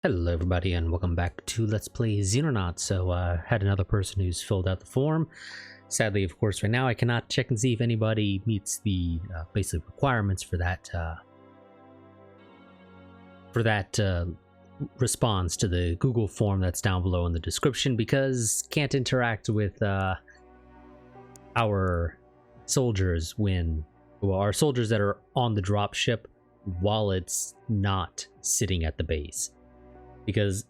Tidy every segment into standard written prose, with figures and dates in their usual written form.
Hello everybody and welcome back to Let's Play Xenonauts. So had another person who's filled out the form. Sadly, of course, right now I cannot check and see if anybody meets the basic requirements for that response to the Google form that's down below in the description, because can't interact with our soldiers our soldiers that are on the drop ship while it's not sitting at the base. Because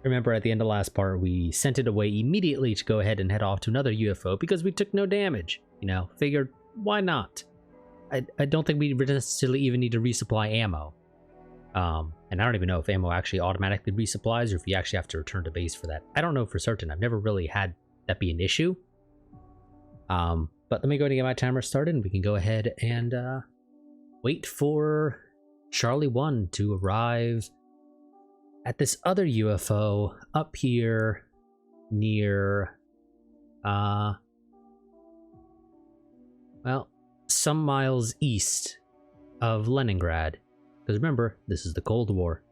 remember, at the end of last part, we sent it away immediately to go ahead and head off to another UFO because we took no damage. You know, figured, why not? I don't think we necessarily even need to resupply ammo. And I don't even know if ammo actually automatically resupplies or if you actually have to return to base for that. I don't know for certain. I've never really had that be an issue. But let me go ahead and get my timer started and we can go ahead and wait for Charlie 1 to arrive at this other UFO up here near, well, some miles east of Leningrad. Because remember, this is the Cold War.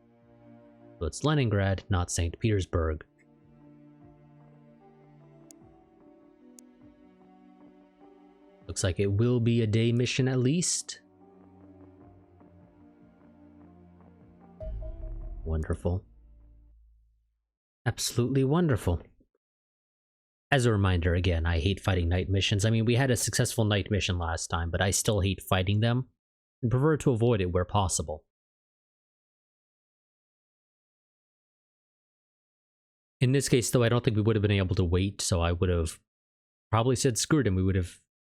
So it's Leningrad, not St. Petersburg. Looks like it will be a day mission at least. Wonderful. Absolutely wonderful. As a reminder, again, I hate fighting night missions. I mean, we had a successful night mission last time, but I still hate fighting them and prefer to avoid it where possible. In this case, though, I don't think we would have been able to wait, so I would have probably said screw it and we would have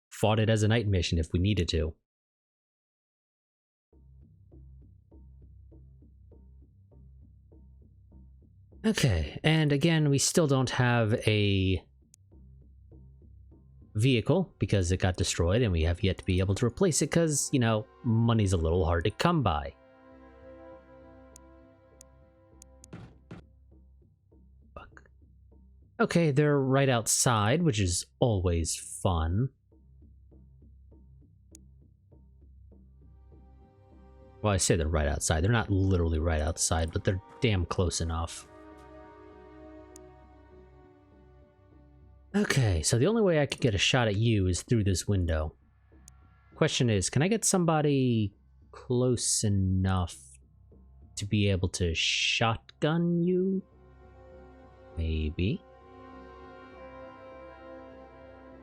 fought it as a night mission if we needed to. Okay, and again, we still don't have a vehicle because it got destroyed and we have yet to be able to replace it because, you know, money's a little hard to come by. Fuck. Okay, they're right outside, which is always fun. Well, I say they're right outside. They're not literally right outside, but they're damn close enough. Okay, so the only way I could get a shot at you is through this window. Question is, can I get somebody close enough to be able to shotgun you? Maybe.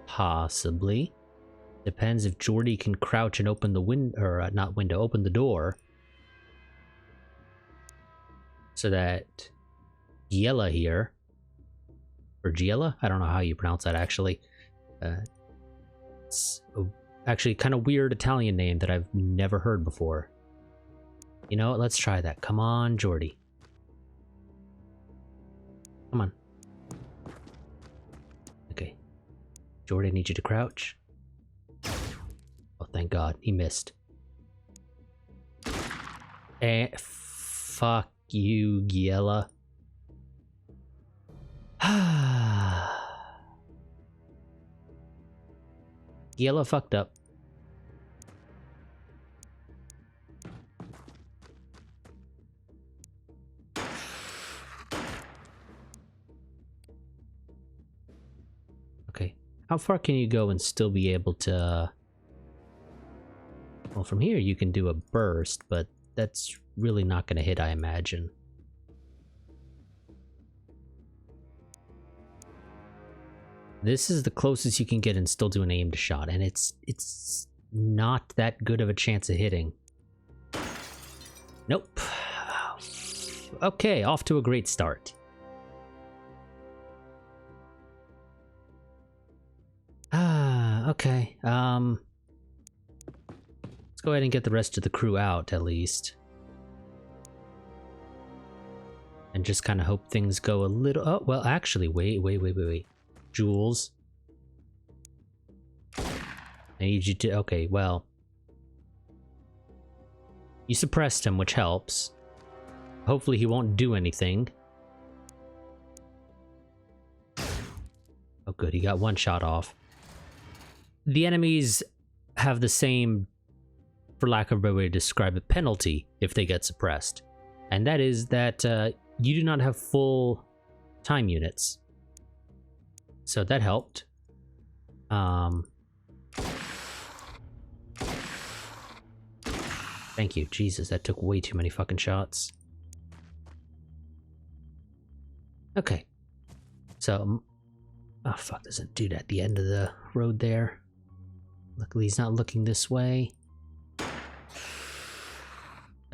Possibly. Depends if Jordy can crouch and open the open the door. So that Giella here, or Giella? I don't know how you pronounce that actually. It's actually kind of weird Italian name that I've never heard before. You know what? Let's try that. Come on, Jordy. Come on. Okay. Jordy, I need you to crouch. Oh, thank God. He missed. Fuck you, Giella. Giella fucked up. Okay. How far can you go and still be able to... Well, from here you can do a burst, but that's really not going to hit, I imagine. This is the closest you can get and still do an aimed shot, and it's not that good of a chance of hitting. Nope. Okay, off to a great start. Okay. Let's go ahead and get the rest of the crew out, at least. And just kind of hope things go a little... Oh, well, actually, wait. Jules. I need you to... Okay, well. You suppressed him, which helps. Hopefully he won't do anything. Oh, good. He got one shot off. The enemies have the same, for lack of a better way to describe it, penalty if they get suppressed. And that is that you do not have full time units. So that helped. Thank you. Jesus, that took way too many fucking shots. Okay. So, oh fuck, there's a dude at the end of the road there. Luckily he's not looking this way.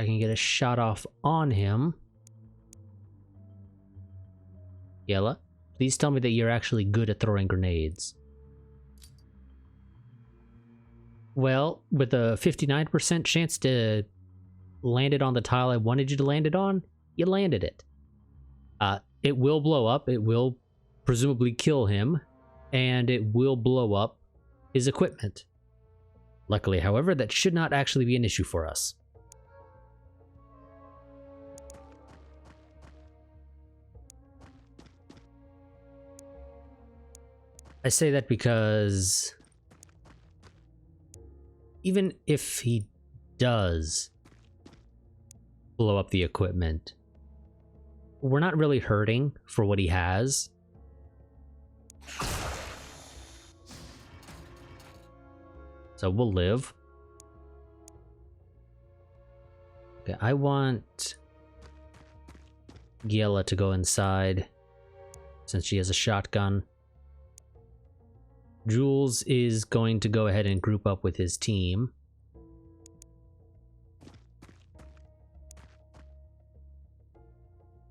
I can get a shot off on him. Yella, please tell me that you're actually good at throwing grenades. Well, with a 59% chance to land it on the tile I wanted you to land it on, you landed it. It will blow up, it will presumably kill him, and it will blow up his equipment. Luckily, however, that should not actually be an issue for us. I say that because even if he does blow up the equipment, we're not really hurting for what he has. So we'll live. Okay, I want Giela to go inside since she has a shotgun. Jules is going to go ahead and group up with his team.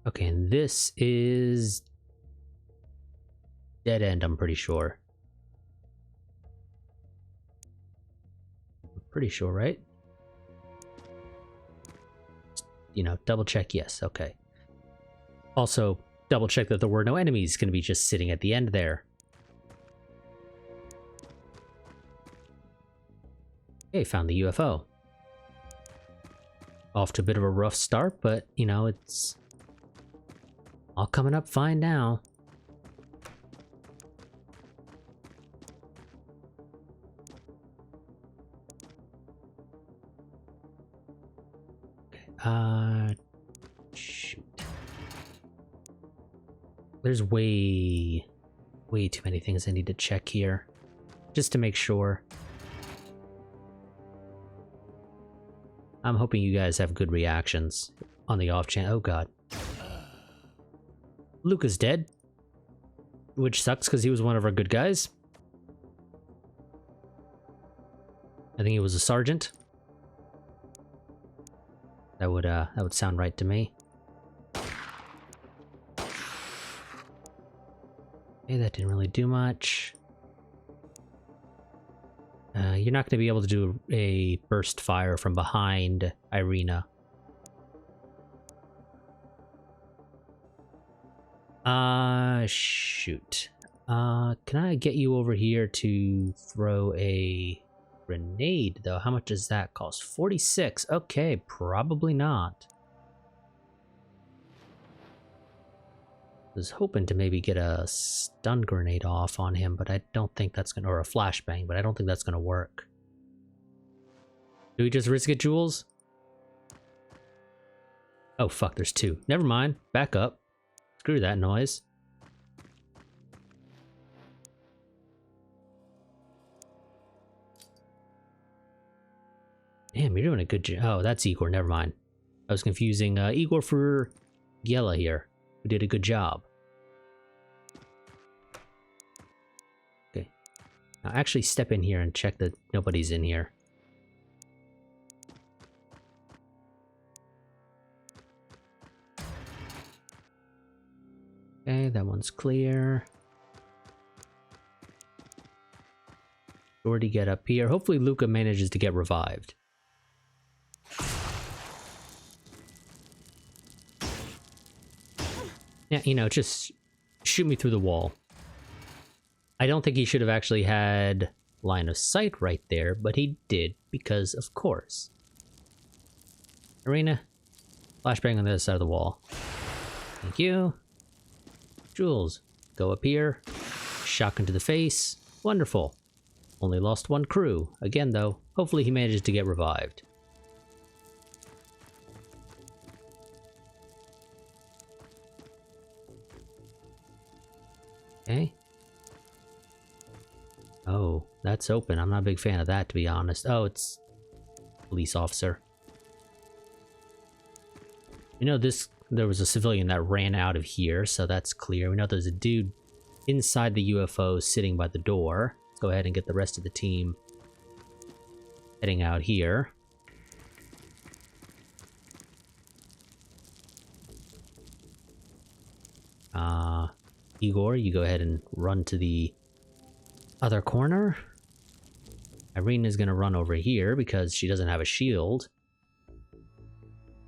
Okay, and this is dead end, I'm pretty sure. I'm pretty sure, right? You know, double check, yes, okay. Also, double check that there were no enemies going to be just sitting at the end there. Okay, found the UFO. Off to a bit of a rough start, but, you know, it's all coming up fine now. Okay, shoot. There's way too many things I need to check here, just to make sure. I'm hoping you guys have good reactions on the off chance. Oh god. Luke is dead, which sucks because he was one of our good guys. I think he was a sergeant. That would sound right to me. Okay, that didn't really do much. You're not going to be able to do a burst fire from behind Irina. Shoot. Can I get you over here to throw a grenade, though? How much does that cost? 46. Okay, probably not. Was hoping to maybe get a stun grenade off on him, but I don't think that's gonna, or a flashbang, but I don't think that's gonna work. Do we just risk it, Jules? Oh fuck, there's two. Never mind, back up. Screw that noise. Damn, you're doing a good job. Oh, that's Igor, never mind. I was confusing Igor for Yella here, who did a good job. Okay. Now actually step in here and check that nobody's in here. Okay, that one's clear. Jordy, get up here. Hopefully Luca manages to get revived. Yeah, you know, just shoot me through the wall. I don't think he should have actually had line of sight right there, but he did, because of course. Irina, flashbang on the other side of the wall. Thank you. Jules, go up here. Shotgun to the face. Wonderful. Only lost one crew. Again, though, hopefully he manages to get revived. Okay. Oh, that's open. I'm not a big fan of that, to be honest. Oh, it's police officer. You know, there was a civilian that ran out of here, so that's clear. We know there's a dude inside the UFO sitting by the door. Let's go ahead and get the rest of the team heading out here. Igor, you go ahead and run to the other corner. Irina's gonna run over here because she doesn't have a shield.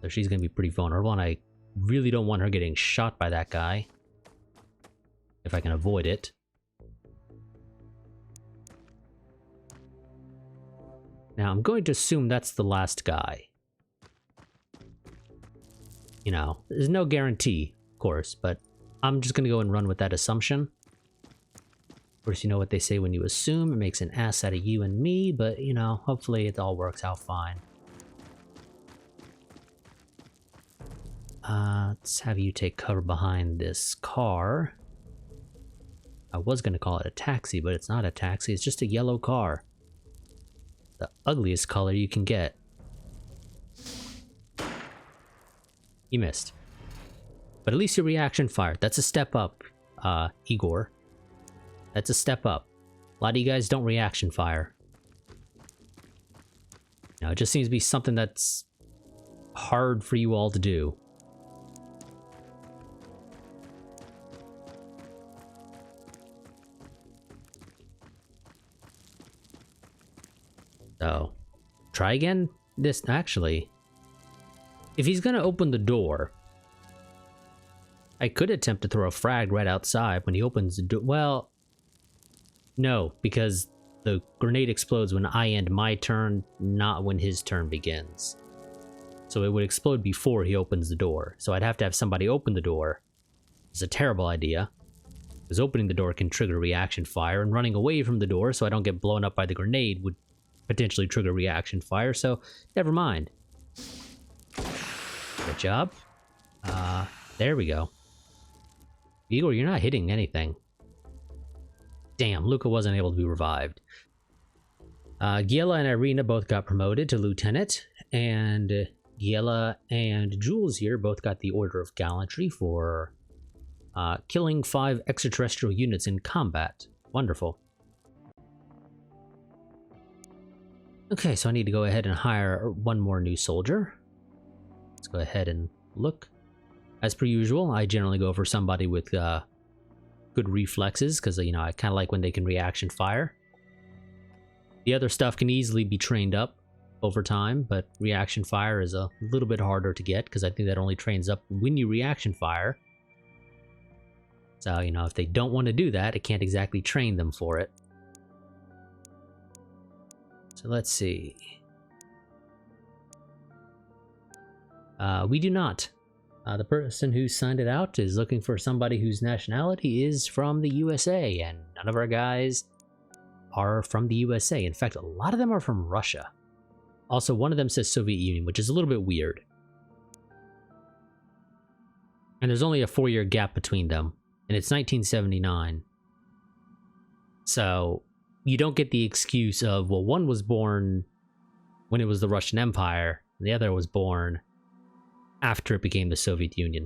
So she's gonna be pretty vulnerable, and I really don't want her getting shot by that guy. If I can avoid it. Now, I'm going to assume that's the last guy. You know, there's no guarantee, of course, but I'm just gonna go and run with that assumption. Of course, you know what they say when you assume, it makes an ass out of you and me, but, you know, hopefully it all works out fine. Let's have you take cover behind this car. I was gonna call it a taxi, but it's not a taxi, it's just a yellow car. The ugliest color you can get. You missed. But at least your reaction fired. That's a step up, Igor. That's a step up. A lot of you guys don't reaction fire. Now, it just seems to be something that's hard for you all to do. So, try again. This, actually, if he's gonna open the door, I could attempt to throw a frag right outside when he opens the door. Well, no, because the grenade explodes when I end my turn, not when his turn begins. So it would explode before he opens the door. So I'd have to have somebody open the door. It's a terrible idea, because opening the door can trigger reaction fire, and running away from the door so I don't get blown up by the grenade would potentially trigger reaction fire, so never mind. Good job. There we go. Igor, you're not hitting anything. Damn, Luca wasn't able to be revived. Giela and Irina both got promoted to lieutenant, and Giela and Jules here both got the Order of Gallantry for killing 5 extraterrestrial units in combat. Wonderful. Okay, so I need to go ahead and hire one more new soldier. Let's go ahead and look. As per usual, I generally go for somebody with good reflexes, because, you know, I kind of like when they can reaction fire. The other stuff can easily be trained up over time, but reaction fire is a little bit harder to get, because I think that only trains up when you reaction fire. So, you know, if they don't want to do that, it can't exactly train them for it. So let's see. We do not. The person who signed it out is looking for somebody whose nationality is from the USA, and none of our guys are from the USA. In fact, a lot of them are from Russia. Also, one of them says Soviet Union, which is a little bit weird. And there's only a 4-year gap between them, and it's 1979. So you don't get the excuse of, well, one was born when it was the Russian Empire, and the other was born after it became the Soviet Union.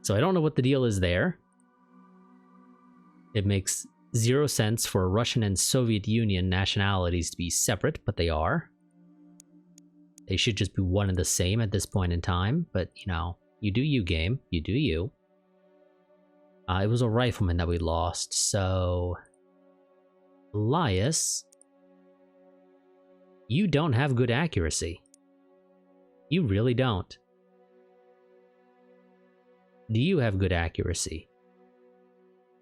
So I don't know what the deal is there. It makes 0 sense for Russian and Soviet Union nationalities to be separate, but they are. They should just be one and the same at this point in time, but, you know, you do you, game. You do you. It was a rifleman that we lost, so Elias, you don't have good accuracy. You really don't. Do you have good accuracy?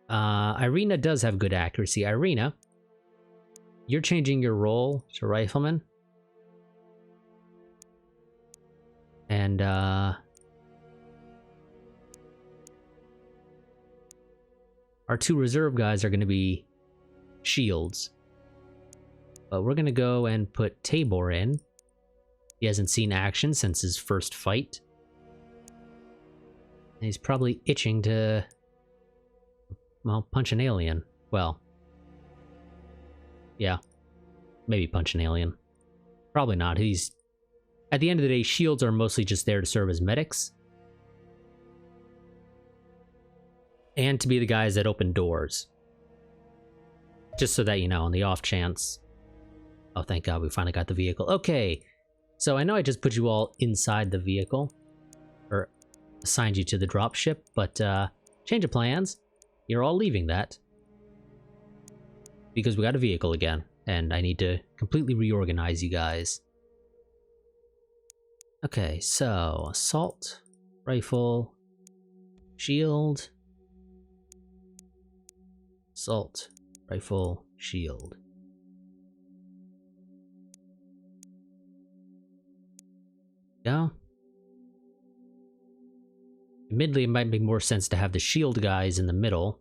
Irina does have good accuracy. Irina, you're changing your role to rifleman. And, our 2 reserve guys are going to be shields. But we're going to go and put Tabor in. He hasn't seen action since his first fight. And he's probably itching to well, punch an alien. Well, yeah, maybe punch an alien. Probably not. He's... At the end of the day, shields are mostly just there to serve as medics. And to be the guys that open doors. Just so that you know, on the off chance. Oh, thank God, we finally got the vehicle. Okay, so I know I just put you all inside the vehicle. Or assigned you to the dropship, but change of plans. You're all leaving that. Because we got a vehicle again, and I need to completely reorganize you guys. Okay, so assault, rifle, shield, assault, rifle, shield. Yeah. Admittedly, it might make more sense to have the shield guys in the middle,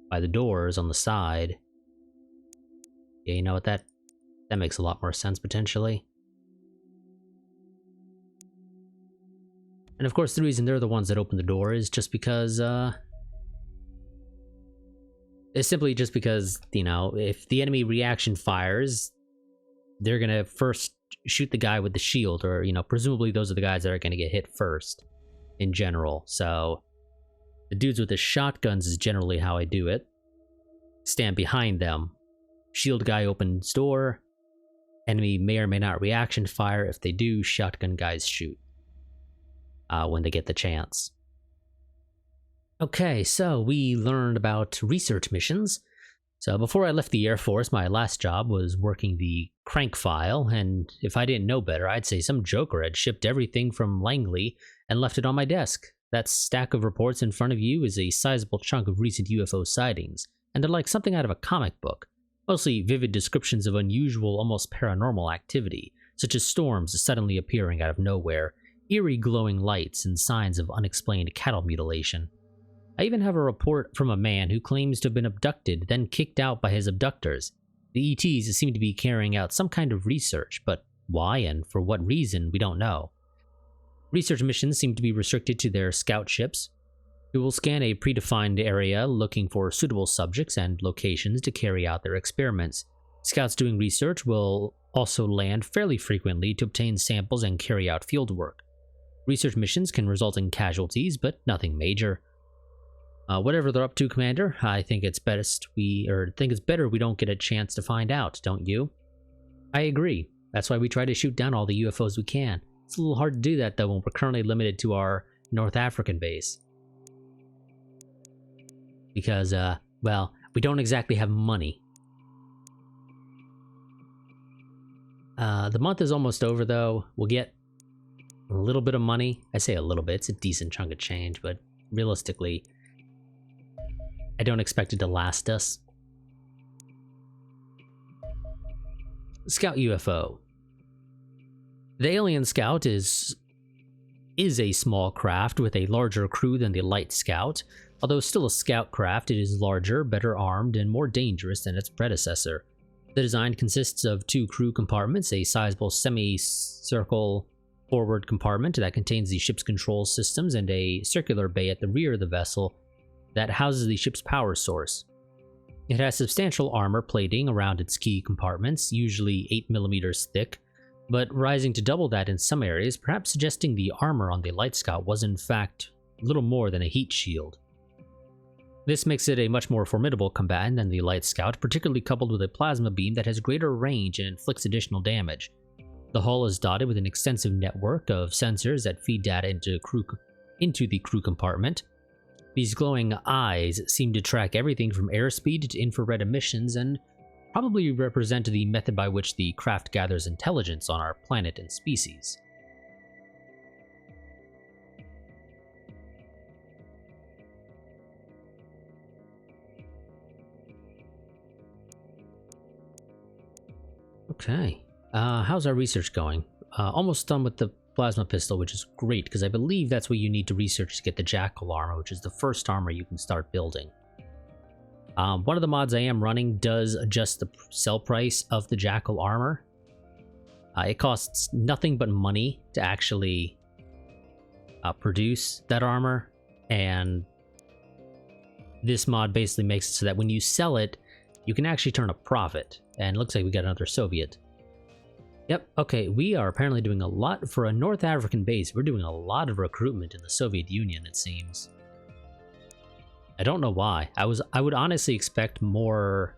by the doors on the side. Yeah, you know what, that makes a lot more sense potentially. And of course, the reason they're the ones that open the door is just because, it's simply just because, you know, if the enemy reaction fires, they're gonna first shoot the guy with the shield, or, you know, presumably those are the guys that are gonna get hit first, in general. So, the dudes with the shotguns is generally how I do it. Stand behind them. Shield guy opens door. Enemy may or may not reaction fire. If they do, shotgun guys shoot. When they get the chance. Okay, so we learned about research missions. So before I left the Air Force, my last job was working the crank file, and if I didn't know better, I'd say some joker had shipped everything from Langley and left it on my desk. That stack of reports in front of you is a sizable chunk of recent UFO sightings, and they're like something out of a comic book. Mostly vivid descriptions of unusual, almost paranormal activity, such as storms suddenly appearing out of nowhere, eerie glowing lights, and signs of unexplained cattle mutilation. I even have a report from a man who claims to have been abducted, then kicked out by his abductors. The ETs seem to be carrying out some kind of research, but why and for what reason, we don't know. Research missions seem to be restricted to their scout ships, who will scan a predefined area looking for suitable subjects and locations to carry out their experiments. Scouts doing research will also land fairly frequently to obtain samples and carry out fieldwork. Research missions can result in casualties, but nothing major. Whatever they're up to, Commander, I think it's better we don't get a chance to find out, don't you? I agree. That's why we try to shoot down all the UFOs we can. It's a little hard to do that, though, when we're currently limited to our North African base. Because, well, we don't exactly have money. The month is almost over, though. We'll get a little bit of money. I say a little bit, it's a decent chunk of change, but realistically, I don't expect it to last us. Scout UFO. The Alien Scout is a small craft with a larger crew than the Light Scout. Although still a scout craft, it is larger, better armed, and more dangerous than its predecessor. The design consists of 2 crew compartments, a sizable semi-circle forward compartment that contains the ship's control systems, and a circular bay at the rear of the vessel that houses the ship's power source. It has substantial armor plating around its key compartments, usually 8mm thick, but rising to double that in some areas, perhaps suggesting the armor on the Light Scout was in fact little more than a heat shield. This makes it a much more formidable combatant than the Light Scout, particularly coupled with a plasma beam that has greater range and inflicts additional damage. The hull is dotted with an extensive network of sensors that feed data into the crew compartment. These glowing eyes seem to track everything from airspeed to infrared emissions and probably represent the method by which the craft gathers intelligence on our planet and species. Okay, how's our research going? Almost done with the plasma pistol, which is great, because I believe that's what you need to research to get the Jackal armor, which is the first armor you can start building. One of the mods I am running does adjust the sell price of the Jackal armor. It costs nothing but money to actually produce that armor, and this mod basically makes it so that when you sell it, you can actually turn a profit. And it looks like we got another Soviet. Yep, okay, we are apparently doing a lot for a North African base. We're doing a lot of recruitment in the Soviet Union, it seems. I don't know why. I would honestly expect more...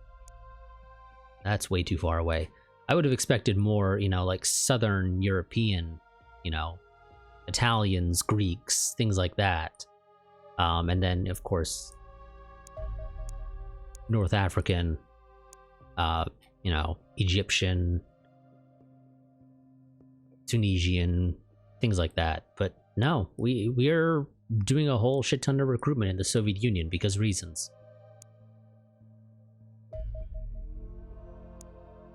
That's way too far away. I would have expected more, you know, like Southern European, you know, Italians, Greeks, things like that. And then, of course, North African, you know, Egyptian, Tunisian, things like that. But no, we're doing a whole shit ton of recruitment in the Soviet Union because reasons.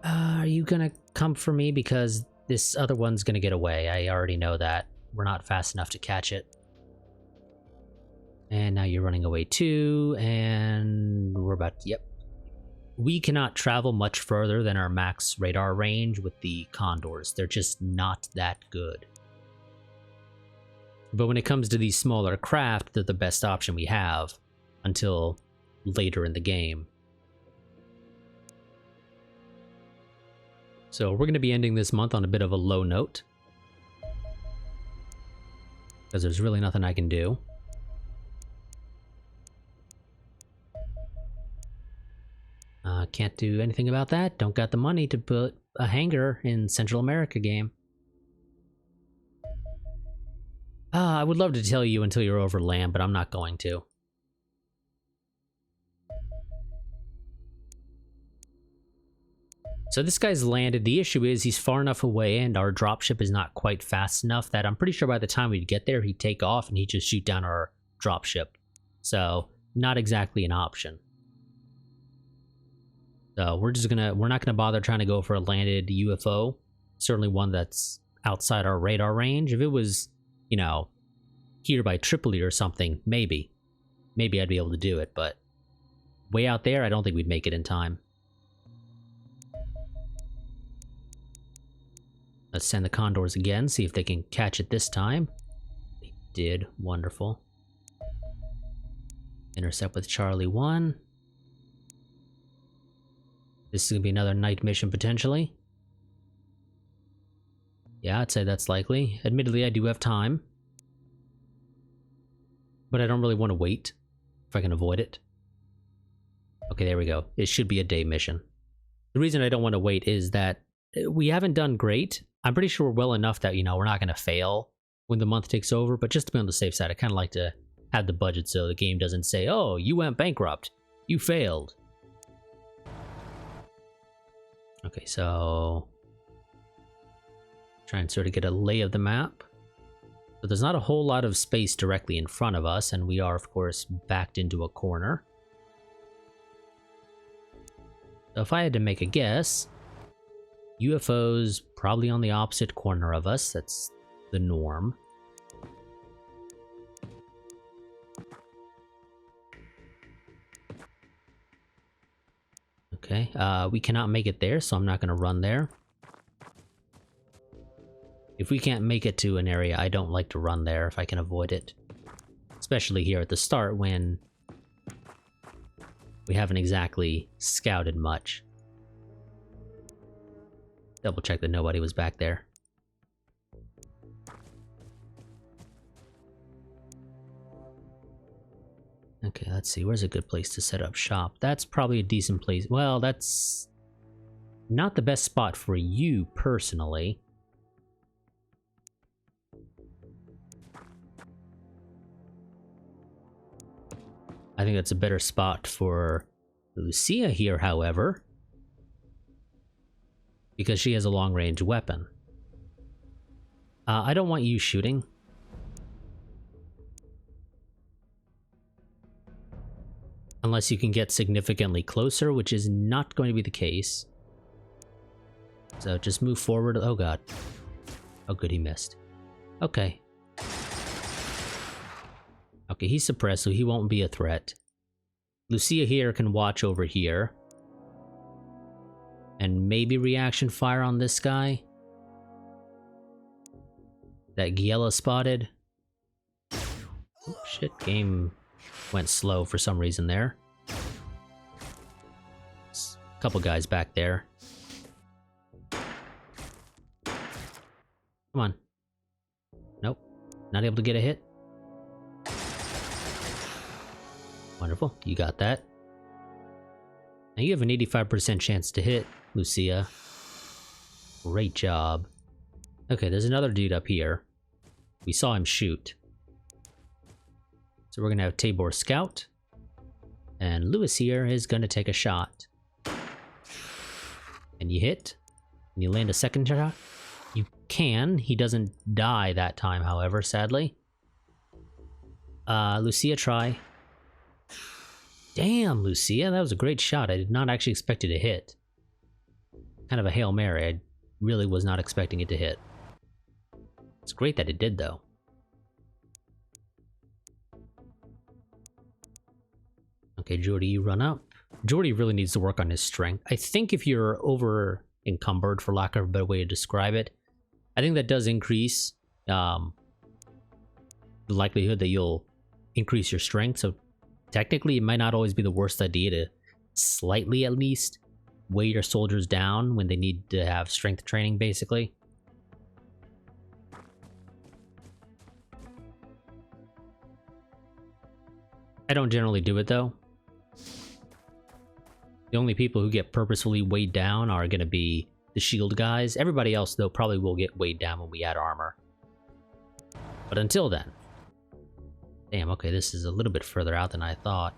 Are you gonna come for me? Because this other one's gonna get away. I already know that. We're not fast enough to catch it. And now you're running away too, and we're about to, yep. We cannot travel much further than our max radar range with the Condors. They're just not that good. But when it comes to these smaller craft, they're the best option we have until later in the game. So we're going to be ending this month on a bit of a low note, because there's really nothing I can do. Can't do anything about that. Don't got the money to put a hangar in Central America game. I would love to tell you until you're over land, but I'm not going to. So this guy's landed. The issue is he's far enough away and our dropship is not quite fast enough that I'm pretty sure by the time we'd get there, he'd take off and he'd just shoot down our dropship. So not exactly an option. So we're not gonna bother trying to go for a landed UFO. Certainly one that's outside our radar range. If it was, you know, here by Tripoli or something, maybe I'd be able to do it, but way out there, I don't think we'd make it in time. Let's send the Condors again, see if they can catch it this time. They did. Wonderful. Intercept with Charlie 1. This is going to be another night mission, potentially. Yeah, I'd say that's likely. Admittedly, I do have time. But I don't really want to wait, if I can avoid it. Okay, there we go. It should be a day mission. The reason I don't want to wait is that we haven't done great. I'm pretty sure we're well enough that, you know, we're not going to fail when the month takes over, but just to be on the safe side, I kind of like to have the budget so the game doesn't say, oh, you went bankrupt. You failed. Okay, so try and sort of get a lay of the map. So there's not a whole lot of space directly in front of us, and we are, of course, backed into a corner. So if I had to make a guess, UFOs probably on the opposite corner of us. That's the norm. Okay, we cannot make it there, so I'm not going to run there. If we can't make it to an area, I don't like to run there if I can avoid it. Especially here at the start when we haven't exactly scouted much. Double check that nobody was back there. Okay, let's see. Where's a good place to set up shop? That's probably a decent place. Well, that's not the best spot for you personally. I think that's a better spot for Lucia here, however, because she has a long-range weapon. I don't want you shooting. Unless you can get significantly closer, which is not going to be the case. So just move forward. Oh god. Oh good, he missed. Okay. Okay, he's suppressed, so he won't be a threat. Lucia here can watch over here. And maybe reaction fire on this guy. That Giella spotted. Oh, shit, game Went slow for some reason there. Couple guys back there. Come on. Nope. Not able to get a hit. Wonderful. You got that. Now you have an 85% chance to hit, Lucia. Great job. Okay, there's another dude up here. We saw him shoot. So we're gonna have Tabor scout. And Lewis here is gonna take a shot. And you hit. And you land a second shot. You can. He doesn't die that time, however, sadly. Lucia, try. Damn, Lucia, that was a great shot. I did not actually expect it to hit. Kind of a Hail Mary. I really was not expecting it to hit. It's great that it did, though. Okay, Jordy, you run up. Jordy really needs to work on his strength. I think if you're over encumbered, for lack of a better way to describe it, I think that does increase the likelihood that you'll increase your strength. So technically, it might not always be the worst idea to slightly, at least, weigh your soldiers down when they need to have strength training, basically. I don't generally do it, though. The only people who get purposefully weighed down are going to be the shield guys. Everybody else, though, probably will get weighed down when we add armor. But until then... Damn, okay, this is a little bit further out than I thought.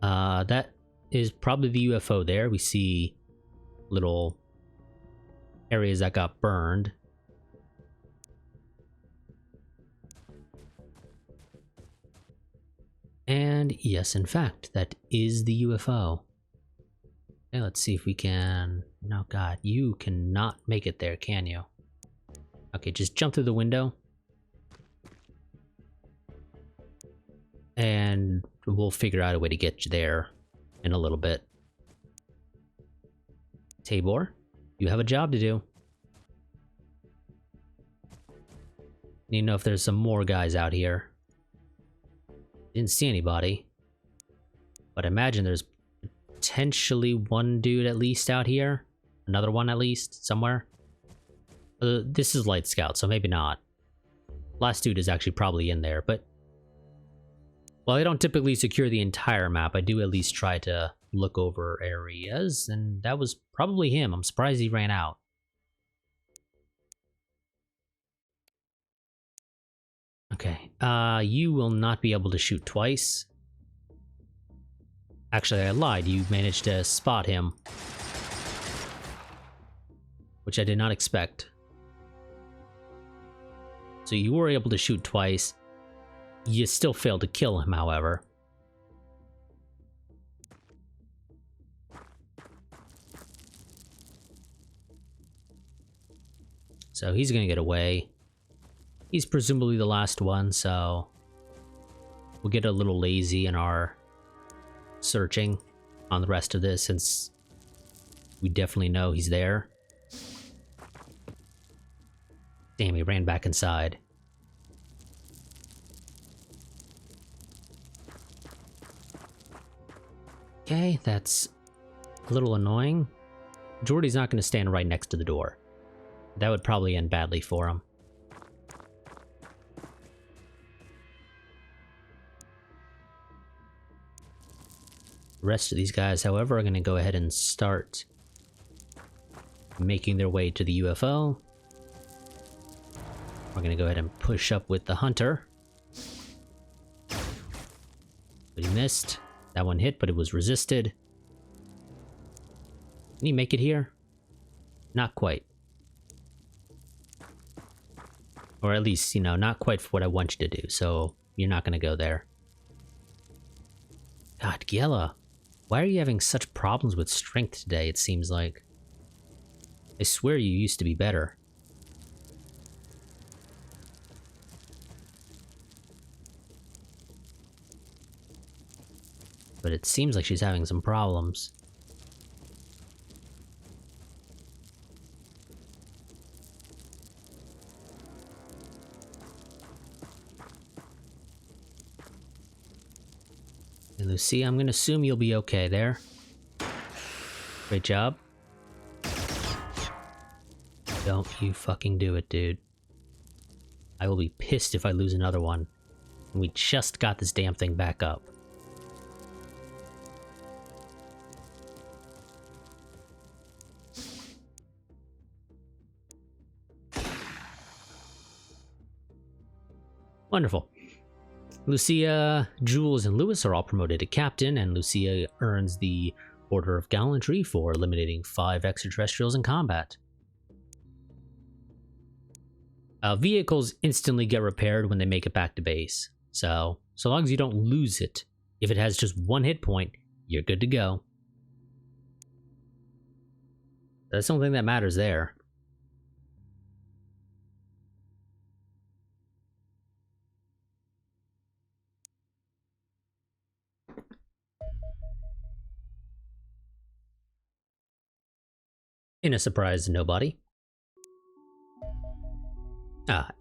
That is probably the UFO there. We see little areas that got burned. And yes, in fact, that is the UFO. Okay, let's see if we can... No, God, you cannot make it there, can you? Okay, just jump through the window. And we'll figure out a way to get you there in a little bit. Tabor, you have a job to do. Need to know if there's some more guys out here. Didn't see anybody. But I imagine there's potentially one dude at least out here. Another one at least, somewhere. This is Light Scout, so maybe not. Last dude is actually probably in there, but... While I don't typically secure the entire map, I do at least try to look over areas, and that was probably him. I'm surprised he ran out. Okay, you will not be able to shoot twice. Actually, I lied. You managed to spot him. Which I did not expect. So you were able to shoot twice. You still failed to kill him, however. So he's gonna get away. He's presumably the last one, so we'll get a little lazy in our searching on the rest of this, since we definitely know he's there. Damn, he ran back inside. Okay, that's a little annoying. Jordy's not going to stand right next to the door. That would probably end badly for him. The rest of these guys, however, are going to go ahead and start making their way to the UFO. We're going to go ahead and push up with the hunter. But he missed. That one hit, but it was resisted. Can you make it here? Not quite. Or at least, you know, not quite for what I want you to do, so you're not going to go there. God, Giella, why are you having such problems with strength today, it seems like? I swear you used to be better. But it seems like she's having some problems. Lucy, I'm gonna assume you'll be okay there. Great job. Don't you fucking do it, dude. I will be pissed if I lose another one. And we just got this damn thing back up. Wonderful. Lucia, Jules, and Lewis are all promoted to captain, and Lucia earns the Order of Gallantry for eliminating 5 extraterrestrials in combat. Vehicles instantly get repaired when they make it back to base. So long as you don't lose it, if it has just 1 hit point, you're good to go. That's the only thing that matters there. In a surprise to nobody.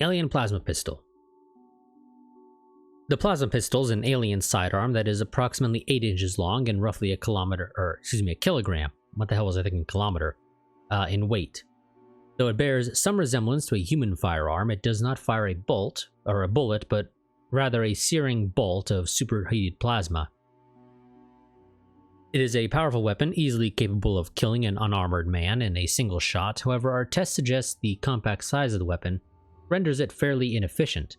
Alien Plasma Pistol. The Plasma Pistol is an alien sidearm that is approximately 8 inches long and roughly a kilogram. What the hell was I thinking? Kilometer. In weight. Though it bears some resemblance to a human firearm, it does not fire a bolt, or a bullet, but rather a searing bolt of superheated plasma. It is a powerful weapon, easily capable of killing an unarmored man in a single shot. However, our test suggests the compact size of the weapon renders it fairly inefficient.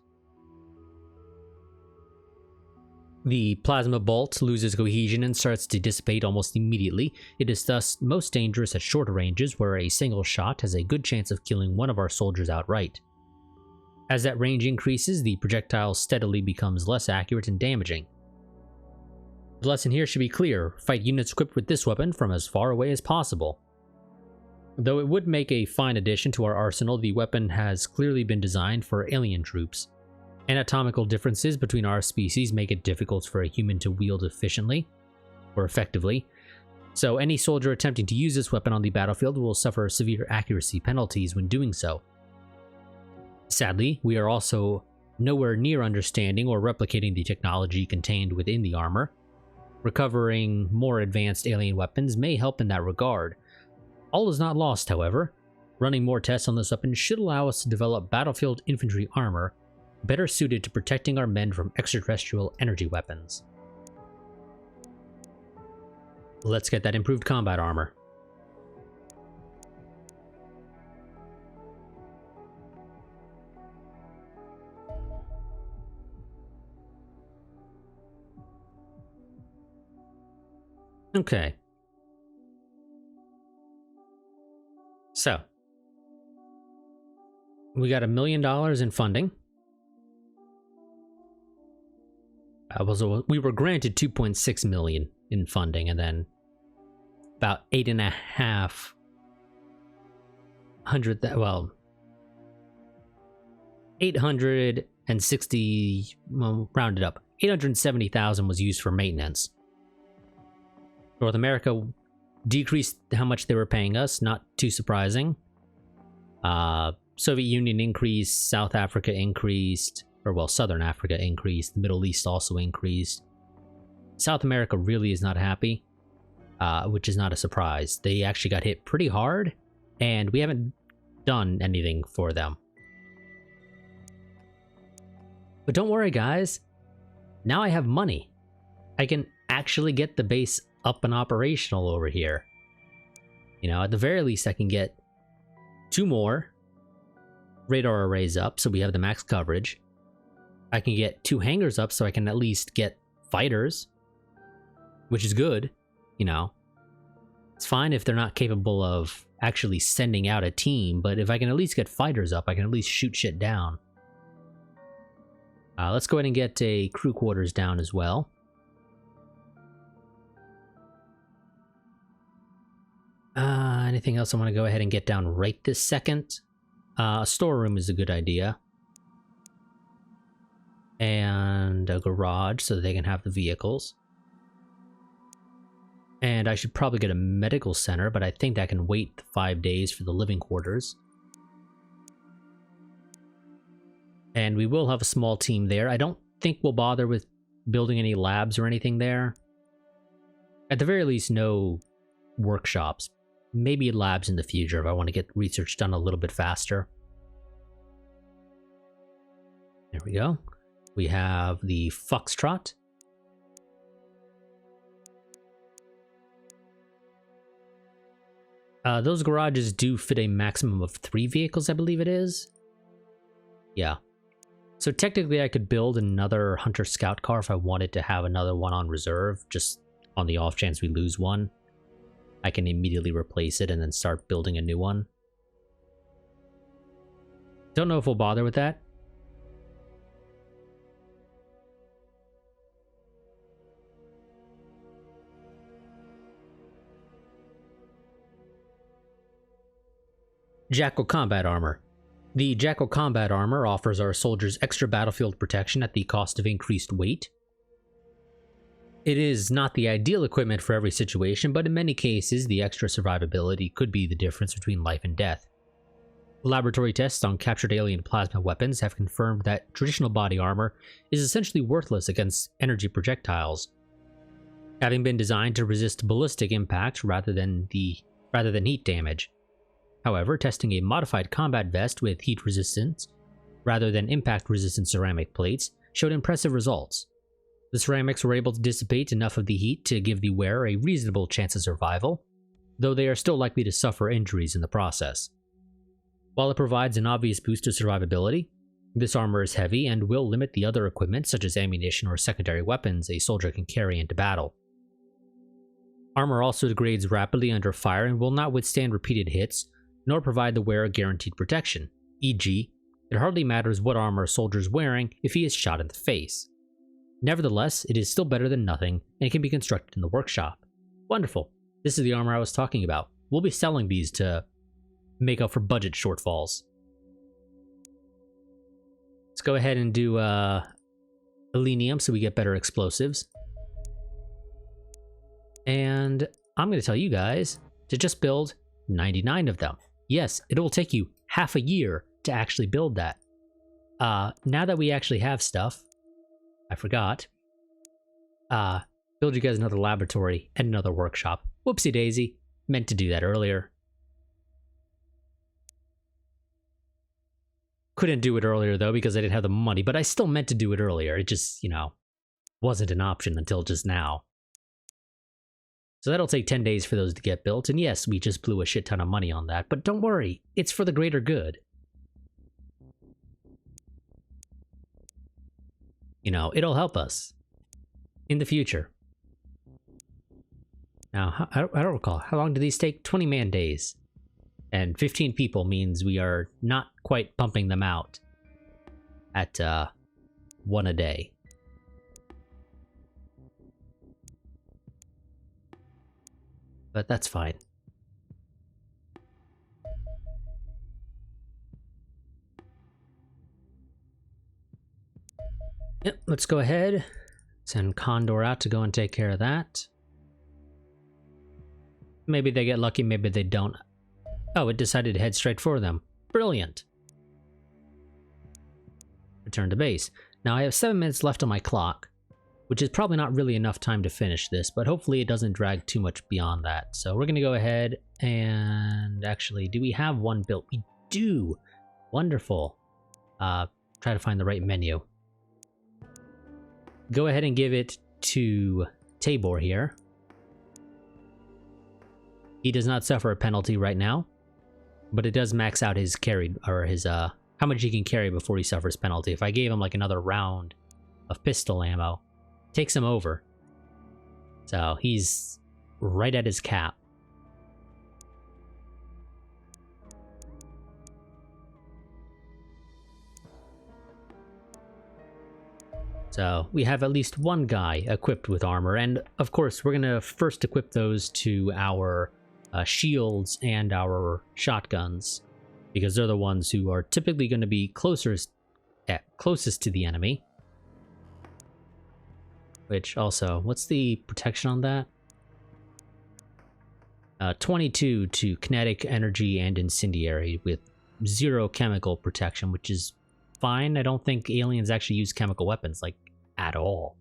The plasma bolt loses cohesion and starts to dissipate almost immediately. It is thus most dangerous at shorter ranges, where a single shot has a good chance of killing one of our soldiers outright. As that range increases, the projectile steadily becomes less accurate and damaging. The lesson here should be clear: fight units equipped with this weapon from as far away as possible. Though it would make a fine addition to our arsenal, the weapon has clearly been designed for alien troops. Anatomical differences between our species make it difficult for a human to wield efficiently, or effectively, so any soldier attempting to use this weapon on the battlefield will suffer severe accuracy penalties when doing so. Sadly, we are also nowhere near understanding or replicating the technology contained within the armor. Recovering more advanced alien weapons may help in that regard. All is not lost, however. Running more tests on this weapon should allow us to develop battlefield infantry armor better suited to protecting our men from extraterrestrial energy weapons. Let's get that improved combat armor. Okay. So, we got $1 million in funding. We were granted 2.6 million in funding, and then about 860, well, rounded up, 870,000 was used for maintenance. North America decreased how much they were paying us, not too surprising. Soviet Union increased, South Africa increased, or well, Southern Africa increased, the Middle East also increased. South America really is not happy, which is not a surprise. They actually got hit pretty hard, and we haven't done anything for them. But don't worry, guys. Now I have money. I can actually get the base up and operational over here. You know, at the very least, I can get 2 more radar arrays up, so we have the max coverage. I can get 2 hangars up, so I can at least get fighters, which is good. You know, it's fine if they're not capable of actually sending out a team, but if I can at least get fighters up, I can at least shoot shit down. Let's go ahead and get a crew quarters down as well. Anything else I want to go ahead and get down right this second? A storeroom is a good idea. And a garage so that they can have the vehicles. And I should probably get a medical center, but I think that can wait 5 days for the living quarters. And we will have a small team there. I don't think we'll bother with building any labs or anything there. At the very least, no workshops. Maybe labs in the future if I want to get research done a little bit faster. There we go. We have the Foxtrot. Those garages do fit a maximum of 3 vehicles, I believe it is. Yeah. So technically I could build another Hunter Scout car if I wanted to have another one on reserve, just on the off chance we lose one. I can immediately replace it and then start building a new one. Don't know if we'll bother with that. Jackal Combat Armor. The Jackal Combat Armor offers our soldiers extra battlefield protection at the cost of increased weight. It is not the ideal equipment for every situation, but in many cases, the extra survivability could be the difference between life and death. Laboratory tests on captured alien plasma weapons have confirmed that traditional body armor is essentially worthless against energy projectiles, having been designed to resist ballistic impact rather than heat damage. However, testing a modified combat vest with heat resistance rather than impact-resistant ceramic plates showed impressive results. The ceramics were able to dissipate enough of the heat to give the wearer a reasonable chance of survival, though they are still likely to suffer injuries in the process. While it provides an obvious boost to survivability, this armor is heavy and will limit the other equipment such as ammunition or secondary weapons a soldier can carry into battle. Armor also degrades rapidly under fire and will not withstand repeated hits, nor provide the wearer guaranteed protection, e.g., it hardly matters what armor a soldier is wearing if he is shot in the face. Nevertheless, it is still better than nothing and can be constructed in the workshop. Wonderful. This is the armor I was talking about. We'll be selling these to make up for budget shortfalls. Let's go ahead and do Elenium so we get better explosives. And I'm going to tell you guys to just build 99 of them. Yes, it will take you half a year to actually build that. Now that we actually have stuff, I forgot. Build you guys another laboratory and another workshop. Whoopsie daisy. Meant to do that earlier. Couldn't do it earlier though because I didn't have the money, but I still meant to do it earlier. It just, wasn't an option until just now. So that'll take 10 days for those to get built, and yes, we just blew a shit ton of money on that, but don't worry, it's for the greater good. It'll help us in the future. Now, I don't recall, how long do these take? 20 man days. And 15 people means we are not quite pumping them out at 1 a day. But that's fine. Yep, let's go ahead. Send Condor out to go and take care of that. Maybe they get lucky, maybe they don't. Oh, it decided to head straight for them. Brilliant. Return to base. Now I have 7 minutes left on my clock, which is probably not really enough time to finish this, but hopefully it doesn't drag too much beyond that. So we're going to go ahead and actually, do we have one built? We do. Wonderful. Try to find the right menu. Go ahead and give it to Tabor here. He does not suffer a penalty right now, but it does max out his carry, or his, how much he can carry before he suffers penalty. If I gave him like another round of pistol ammo, takes him over. So he's right at his cap. So we have at least one guy equipped with armor, and of course we're gonna first equip those to our shields and our shotguns, because they're the ones who are typically going to be closest to the enemy. Which also, what's the protection on that? 22 to kinetic, energy, and incendiary with 0 chemical protection, which is fine. I don't think aliens actually use chemical weapons, like, at all.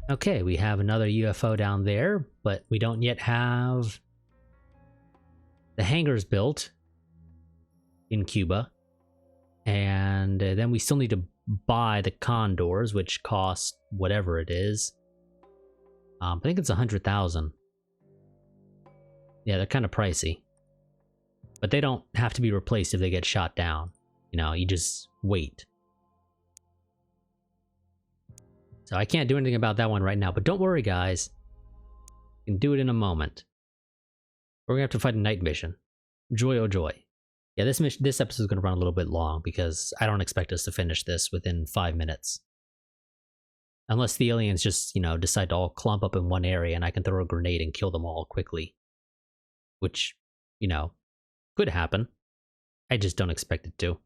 Okay, we have another UFO down there, but we don't yet have the hangars built in Cuba. And then we still need to buy the condors, which cost whatever it is. I think it's 100,000. Yeah, they're kind of pricey. But they don't have to be replaced if they get shot down. You know, you just wait. So I can't do anything about that one right now, but don't worry, guys. You can do it in a moment. We're gonna have to fight a night mission. Joy, oh joy. Yeah, this episode is gonna run a little bit long because I don't expect us to finish this within 5 minutes. Unless the aliens just, you know, decide to all clump up in one area and I can throw a grenade and kill them all quickly. Which, you know, could happen. I just don't expect it to.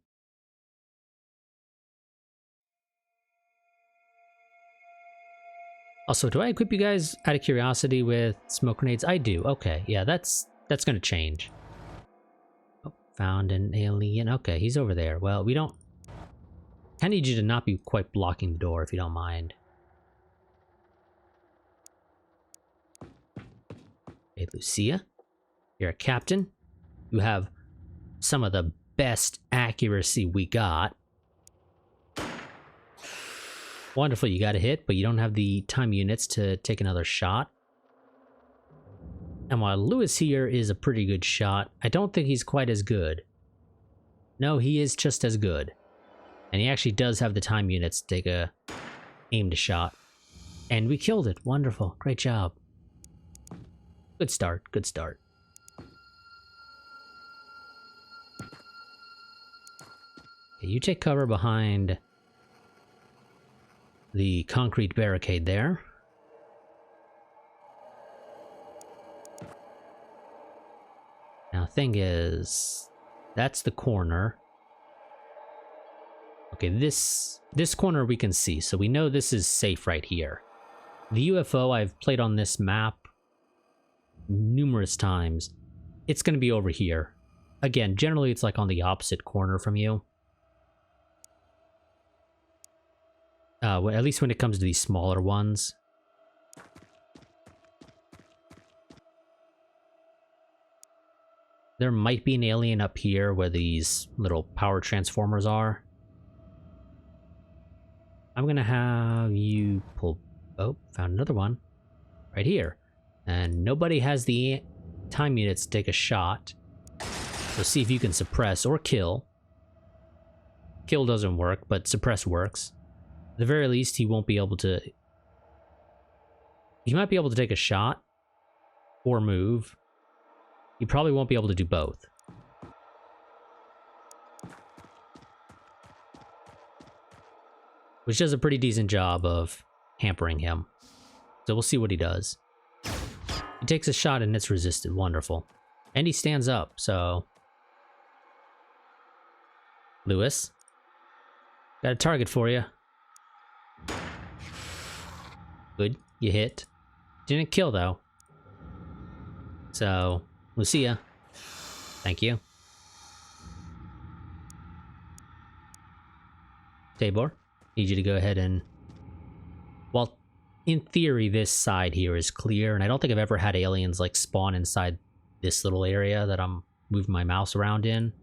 Also, do I equip you guys out of curiosity with smoke grenades? I do. Okay, yeah, that's gonna change. Oh, found an alien. Okay, he's over there. Well, we don't... I need you to not be quite blocking the door, if you don't mind. Hey, Lucia. You're a captain. You have some of the best accuracy we got. Wonderful, you got a hit, but you don't have the time units to take another shot. And while Lewis here is a pretty good shot, I don't think he's quite as good. No, he is just as good. And he actually does have the time units to take a aimed shot. And we killed it. Wonderful. Great job. Good start. Good start. Okay, you take cover behind the concrete barricade there. Now, thing is, that's the corner. Okay, this corner we can see, so we know this is safe right here. The UFO, I've played on this map numerous times. It's going to be over here. Again, generally it's like on the opposite corner from you. At least when it comes to these smaller ones. There might be an alien up here where these little power transformers are. I'm gonna have you pull... Oh, found another one. Right here. And nobody has the time units to take a shot. So see if you can suppress or kill. Kill doesn't work, but suppress works. At the very least, he won't be able to... He might be able to take a shot or move. He probably won't be able to do both. Which does a pretty decent job of hampering him. So we'll see what he does. He takes a shot and it's resisted. Wonderful. And he stands up, so... Lewis. Got a target for you. Good. You hit. Didn't kill, though. So, Lucia. Thank you. Tabor. Need you to go ahead and... Well, in theory, this side here is clear, and I don't think I've ever had aliens, like, spawn inside this little area that I'm moving my mouse around in.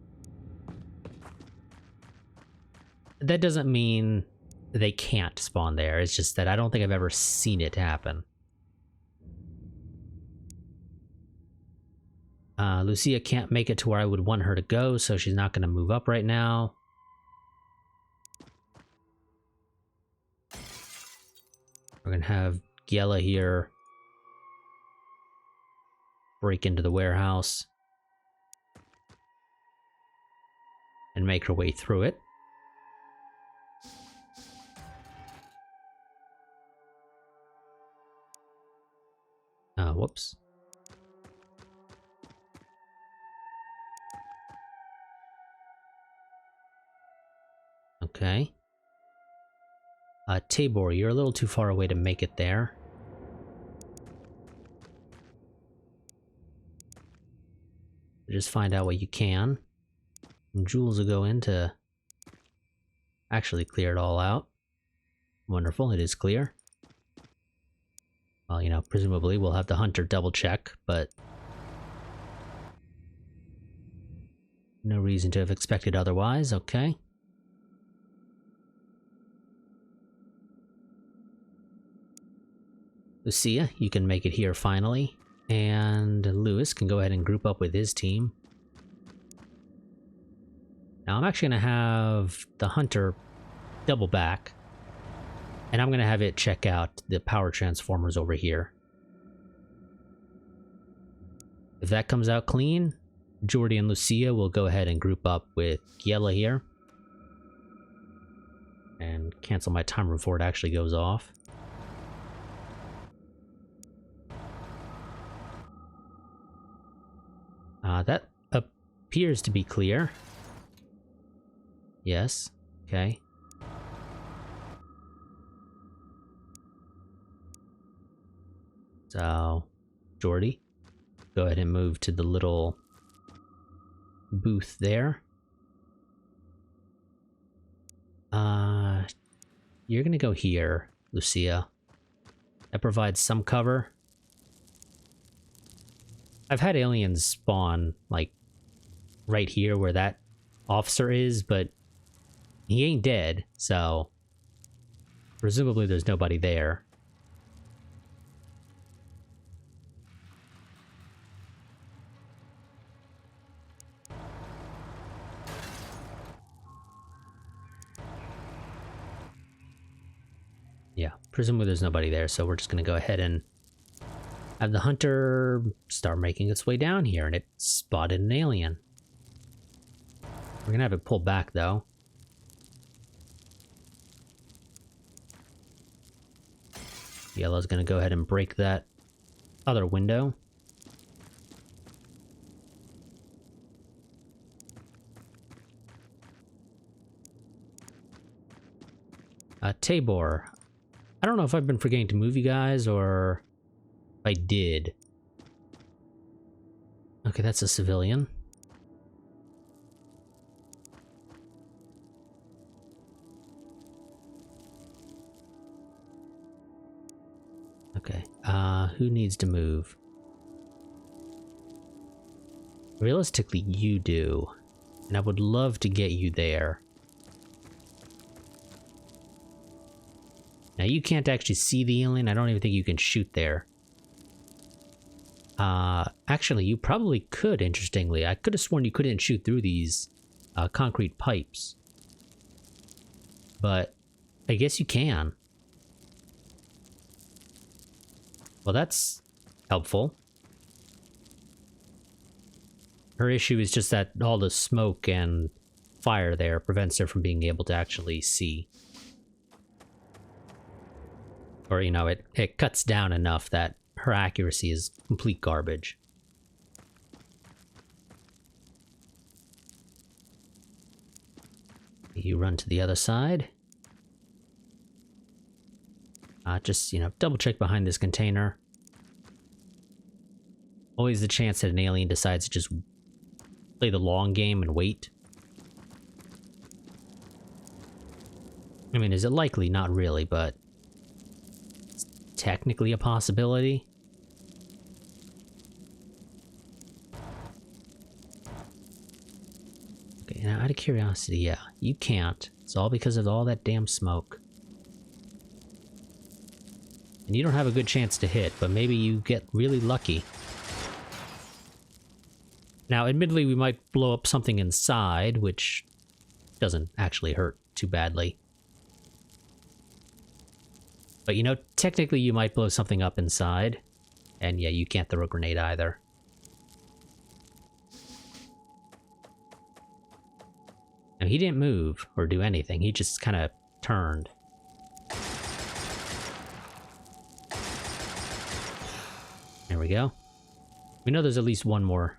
That doesn't mean they can't spawn there. It's just that I don't think I've ever seen it happen. Lucia can't make it to where I would want her to go, so she's not going to move up right now. We're going to have Giella here break into the warehouse and make her way through it. Whoops. Okay. Tabor, you're a little too far away to make it there. Just find out what you can. And Jules will go in to actually clear it all out. Wonderful, it is clear. Well, you know, presumably we'll have the hunter double check, but no reason to have expected otherwise. Okay. Lucia, you can make it here finally. And Lewis can go ahead and group up with his team. Now I'm actually going to have the hunter double back. And I'm going to have it check out the power transformers over here. If that comes out clean, Jordy and Lucia will go ahead and group up with Yella here. And cancel my timer before it actually goes off. That appears to be clear. Yes. Okay. So, Jordy, go ahead and move to the little booth there. You're gonna go here, Lucia. That provides some cover. I've had aliens spawn, like, right here where that officer is, but he ain't dead, so presumably there's nobody there. Yeah, presumably there's nobody there, so we're just gonna go ahead and have the hunter start making its way down here, and it spotted an alien. We're gonna have it pull back, though. Yellow's gonna go ahead and break that other window. Tabor. I don't know if I've been forgetting to move you guys, or if I did. Okay, that's a civilian. Okay, who needs to move? Realistically, you do. And I would love to get you there. Now, you can't actually see the alien. I don't even think you can shoot there. Actually, you probably could, interestingly. I could have sworn you couldn't shoot through these concrete pipes. But I guess you can. Well, that's helpful. Her issue is just that all the smoke and fire there prevents her from being able to actually see. Or, you know, it cuts down enough that her accuracy is complete garbage. You run to the other side. Just, you know, double check behind this container. Always the chance that an alien decides to just play the long game and wait. I mean, is it likely? Not really, but it's technically a possibility. Okay, now out of curiosity, yeah, you can't. It's all because of all that damn smoke. And you don't have a good chance to hit, but maybe you get really lucky. Now, admittedly, we might blow up something inside, which doesn't actually hurt too badly. But, you know, technically you might blow something up inside. And yeah, you can't throw a grenade either. Now, he didn't move or do anything. He just kind of turned. There we go. We know there's at least one more.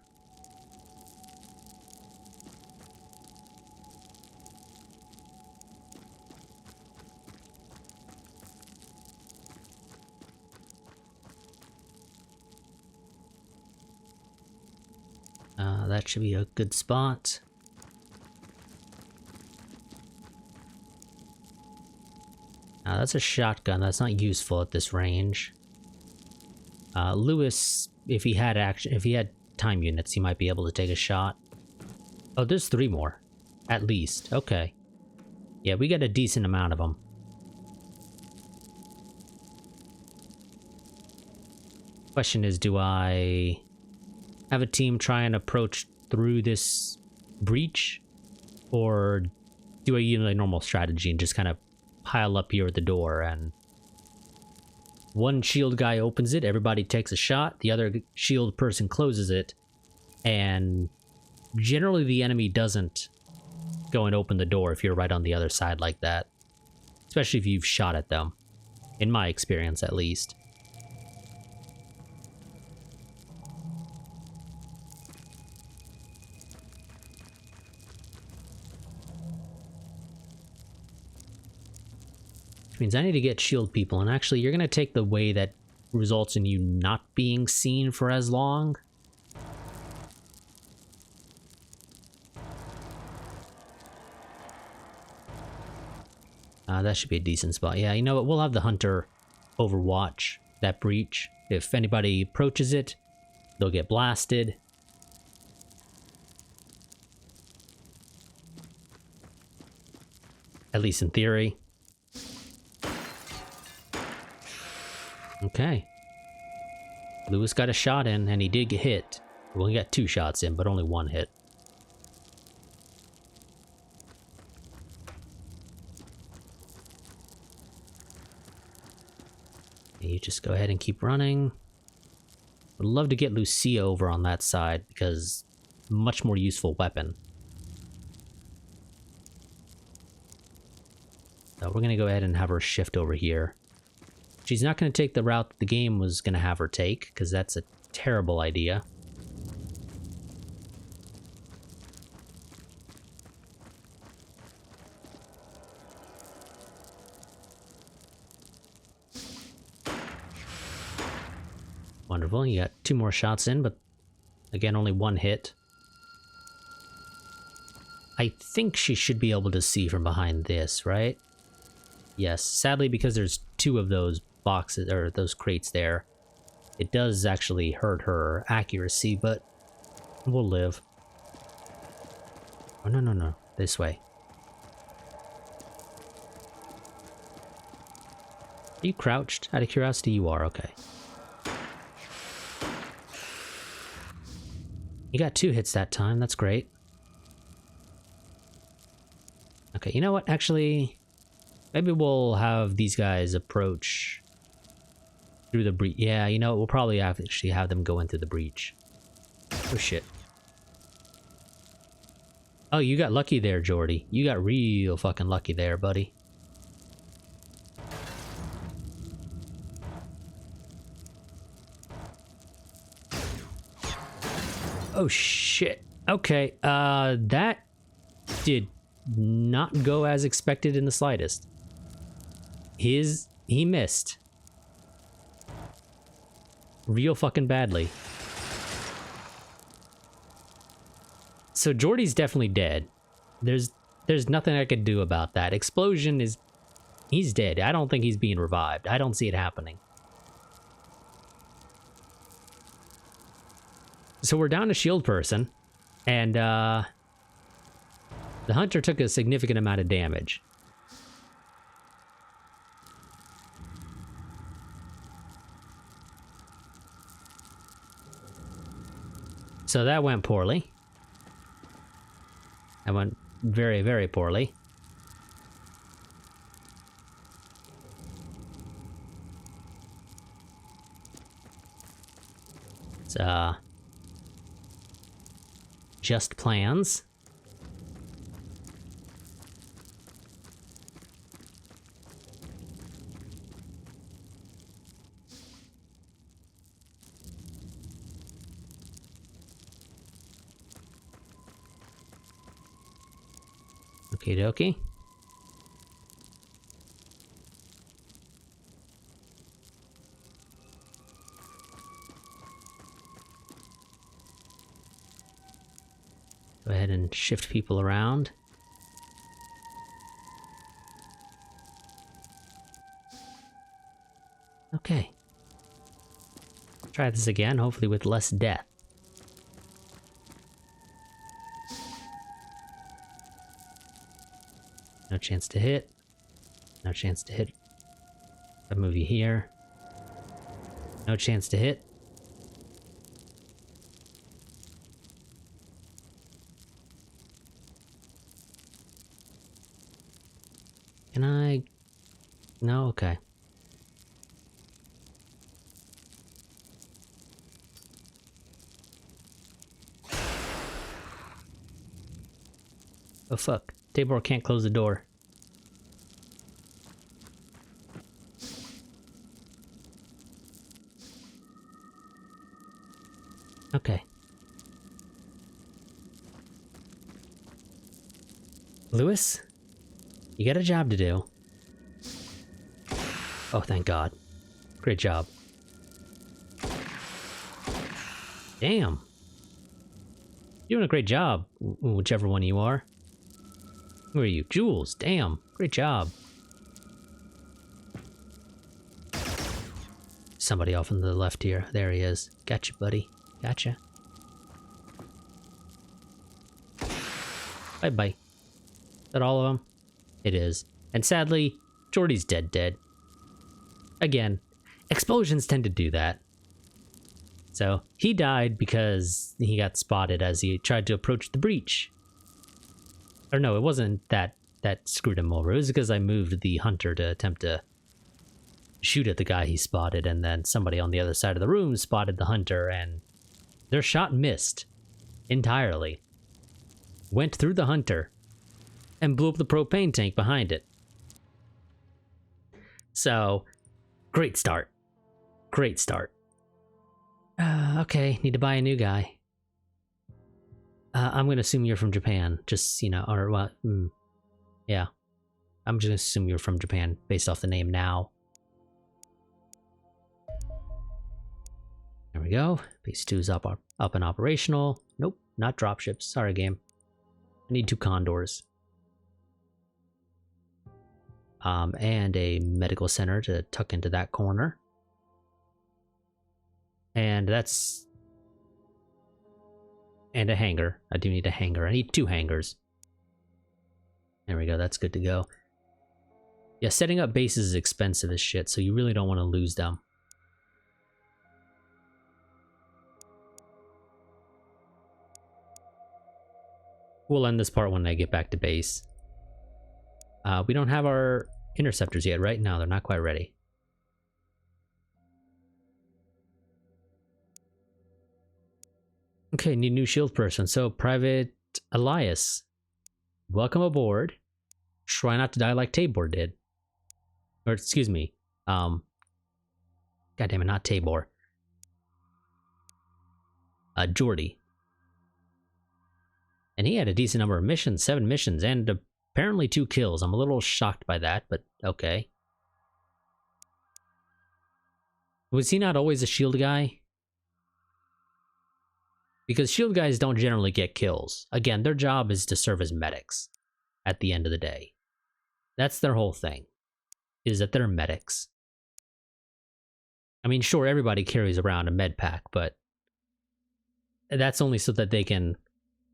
That should be a good spot. Now that's a shotgun. That's not useful at this range. Lewis, if he had time units, he might be able to take a shot. Oh, there's 3 more. At least. Okay. Yeah, we got a decent amount of them. Question is, do I have a team try and approach through this breach? Or do I use a normal strategy and just kind of pile up here at the door, and one shield guy opens it, everybody takes a shot, the other shield person closes it, and generally the enemy doesn't go and open the door if you're right on the other side like that. Especially if you've shot at them. In my experience, at least. Which means I need to get shield people, and actually you're going to take the way that results in you not being seen for as long. That should be a decent spot. Yeah, you know what? We'll have the hunter overwatch that breach. If anybody approaches it, they'll get blasted. At least in theory. Okay. Lewis got a shot in, and he did get hit. Well, he got 2 shots in, but only 1 hit. You just go ahead and keep running. Would love to get Lucia over on that side, because much more useful weapon. So we're going to go ahead and have her shift over here. She's not going to take the route that the game was going to have her take, because that's a terrible idea. Wonderful, you got 2 more shots in, but again, only 1 hit. I think she should be able to see from behind this, right? Yes, sadly, because there's 2 of those boxes, or those crates there, it does actually hurt her accuracy, but we'll live. Oh, no, this way. Are you crouched? Out of curiosity, you are, okay. You got 2 hits that time, that's great. Okay, you know what, actually, maybe we'll have these guys approach through the breach. Yeah, you know what, we'll probably actually have them go into the breach. Oh shit. Oh, you got lucky there, Jordy. You got real fucking lucky there, buddy. Oh shit. Okay, that did not go as expected in the slightest. He missed. Real fucking badly. So Jordy's definitely dead. There's nothing I could do about that. Explosion is... he's dead. I don't think he's being revived. I don't see it happening. So we're down to shield person, and the hunter took a significant amount of damage. So that went poorly. That went very, very poorly. It's, just plans. Okie dokie. Go ahead and shift people around. Okay. Try this again, hopefully with less death. No chance to hit. No chance to hit. A movie here. No chance to hit. Can I... No? Okay. Oh fuck. Tabor can't close the door. Okay. Lewis? You got a job to do. Oh, thank God. Great job. Damn. You're doing a great job, whichever one you are. Who are you? Jules. Damn. Great job. Somebody off on the left here. There he is. Gotcha, buddy. Gotcha. Bye-bye. Is that all of them? It is. And sadly, Jordy's dead. Again, explosions tend to do that. So, he died because he got spotted as he tried to approach the breach. Or no, it wasn't that screwed him over. It was because I moved the hunter to attempt to shoot at the guy he spotted, and then somebody on the other side of the room spotted the hunter, and their shot missed entirely. Went through the hunter and blew up the propane tank behind it. So, great start. Great start. Okay, need to buy a new guy. I'm gonna assume you're from Japan. Just, you know, or what? Yeah. I'm just gonna assume you're from Japan based off the name now. There we go. Base 2 is up and operational. Nope, not dropships. Sorry, game. I need 2 condors. And a medical center to tuck into that corner. And that's... And a hangar. I do need a hangar. I need 2 hangars. There we go, that's good to go. Yeah, setting up bases is expensive as shit, so you really don't want to lose them. We'll end this part when I get back to base. We don't have our interceptors yet, right? No, they're not quite ready. Okay, need a new shield person. So, Private Elias, welcome aboard. Try not to die like Tabor did. Or, excuse me. God damn it, not Tabor. Jordy. And he had a decent number of missions, 7 missions, and apparently 2 kills. I'm a little shocked by that, but okay. Was he not always a shield guy? Because shield guys don't generally get kills. Again, their job is to serve as medics at the end of the day. That's their whole thing, is that they're medics. I mean, sure, everybody carries around a med pack, but that's only so that they can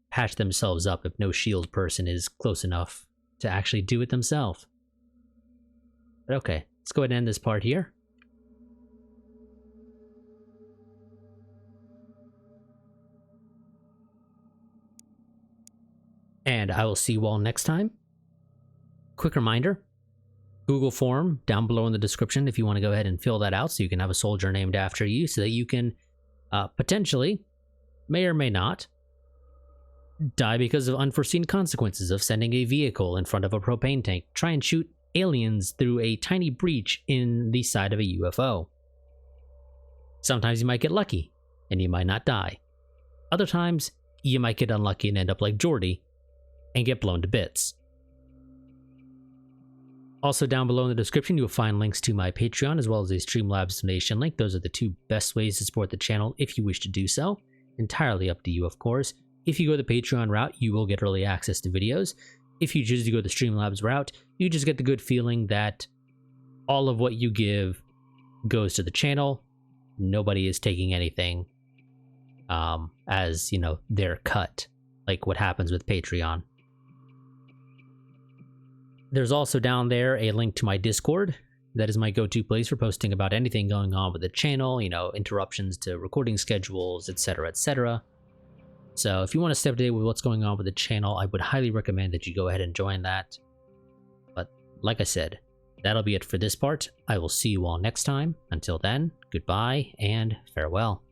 patch themselves up if no shield person is close enough to actually do it themselves. But okay, let's go ahead and end this part here. And I will see you all next time. Quick reminder, Google form down below in the description if you want to go ahead and fill that out so you can have a soldier named after you so that you can potentially, may or may not, die because of unforeseen consequences of sending a vehicle in front of a propane tank. Try and shoot aliens through a tiny breach in the side of a UFO. Sometimes you might get lucky and you might not die. Other times you might get unlucky and end up like Jordy and get blown to bits. Also down below in the description you'll find links to my Patreon as well as a Streamlabs donation link. Those are the 2 best ways to support the channel if you wish to do so. Entirely up to you, of course. If you go the Patreon route, you will get early access to videos. If you choose to go the Streamlabs route, you just get the good feeling that all of what you give goes to the channel, nobody is taking anything as, you know, their cut, like what happens with Patreon. There's also down there a link to my Discord. That is my go-to place for posting about anything going on with the channel, you know, interruptions to recording schedules, etc., etc. So if you want to stay up to date with what's going on with the channel, I would highly recommend that you go ahead and join that. But like I said, that'll be it for this part. I will see you all next time. Until then, goodbye and farewell.